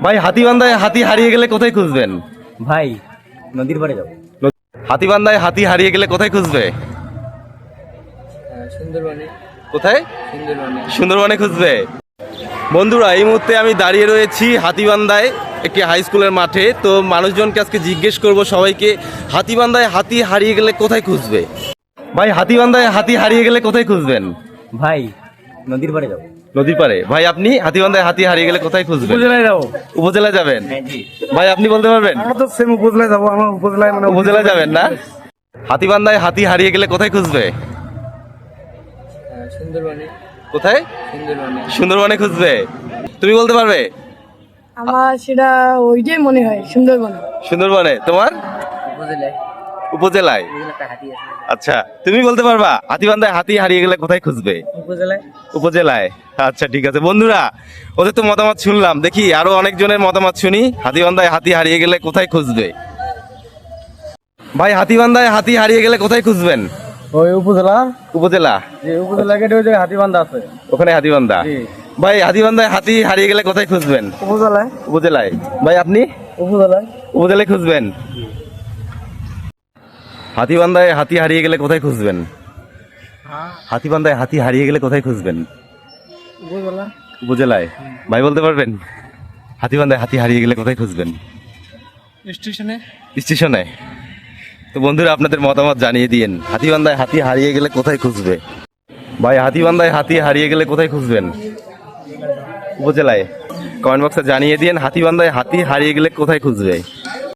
ভাই হাতিবান্ধায় হাতি হারিয়ে গেলে কোথায় খুঁজবেন? ভাই নদীর পাড়ে যাবো। হাতিবান্ধায় হাতি হারিয়ে গেলে কোথায় খুঁজবে? সুন্দরবনে। কোথায়? সুন্দরবনে। সুন্দরবনে খুঁজবে। বন্ধুরা, এই মুহূর্তে আমি দাঁড়িয়ে রয়েছি হাতিবান্ধায় একটি হাই স্কুলের মাঠে। তো মানুষজনকে আজকে জিজ্ঞেস করব সবাইকে, হাতিবান্ধায় হাতি হারিয়ে গেলে কোথায় খুঁজবে? ভাই হাতিবান্ধায় হাতি হারিয়ে গেলে কোথায় খুঁজবেন? ভাই নদীর পাড়ে যাবো। নদীর পাড়ে। ভাই আপনি হাতিবান্ধায় হাতি হারিয়ে গেলে কোথায় খুঁজবেন? উপজেলায় যাবো। উপজেলায় যাবেন? হ্যাঁ জি। ভাই আপনি বলতে পারবেন? আমরা তো সেম উপজেলায় যাবো, আমার উপজেলায় মানে উপজেলায় যাবেন না? হাতিবান্ধায় হাতি হারিয়ে গেলে কোথায় খুঁজবে? সুন্দরবনে। কোথায়? সুন্দরবনে। সুন্দরবনে খুঁজবে। তুমি বলতে পারবে? আমার সেটা ওইটাই মনে হয়, সুন্দরবন। সুন্দরবনে। তোমার? উপজেলায়। উপজেলায়। একটা হাতি আছে। আচ্ছা, তুমি বলতে পারবা হাতিবান্ধায় হাতি হারিয়ে গেলে কোথায় খুঁজবে? উপজেলায়। উপজেলায়। আচ্ছা ঠিক আছে বন্ধুরা, ওদের তো মতামত শুনলাম, দেখি আরো অনেকজনের মতামত শুনি। হাতিবান্ধায় হাতি হারিয়ে গেলে কোথায় খুঁজবে? ভাই হাতিবান্ধায় হাতি হারিয়ে গেলে কোথায় খুঁজবেন? ওই উপজেলা, উপজেলা। যে উপজেলা গেটে ওই যে হাতিবান্ধা আছে। ওখানে হাতিবান্ধা। জি। ভাই হাতিবান্ধায় হাতি হারিয়ে গেলে কোথায় খুঁজবেন? উপজেলায়। উপজেলায়। ভাই আপনি? উপজেলায়। উপজেলায় খুঁজবেন। হাতিবান্ধায় হাতি হারিয়ে গেলে কোথায় খুঁজবেন? হাতিবান্ধায় হাতি হারিয়ে গেলে কোথায় খুঁজবেন? উপজেলা। উপজেলায়। ভাই বলতে পারবেন হাতিবান্ধায় হাতি হারিয়ে গেলে কোথায় খুঁজবেন? স্টেশনে। স্টেশনে। তো বন্ধুরা, আপনাদের মতামত জানিয়ে দিন, হাতিবান্ধায় হাতি হারিয়ে গেলে কোথায় খুঁজবে? ভাই হাতিবান্ধায় হাতি হারিয়ে গেলে কোথায় খুঁজবেন? উপজেলায়। কমেন্ট বক্সে জানিয়ে দিন হাতিবান্ধায় হাতি হারিয়ে গেলে কোথায় খুঁজবে।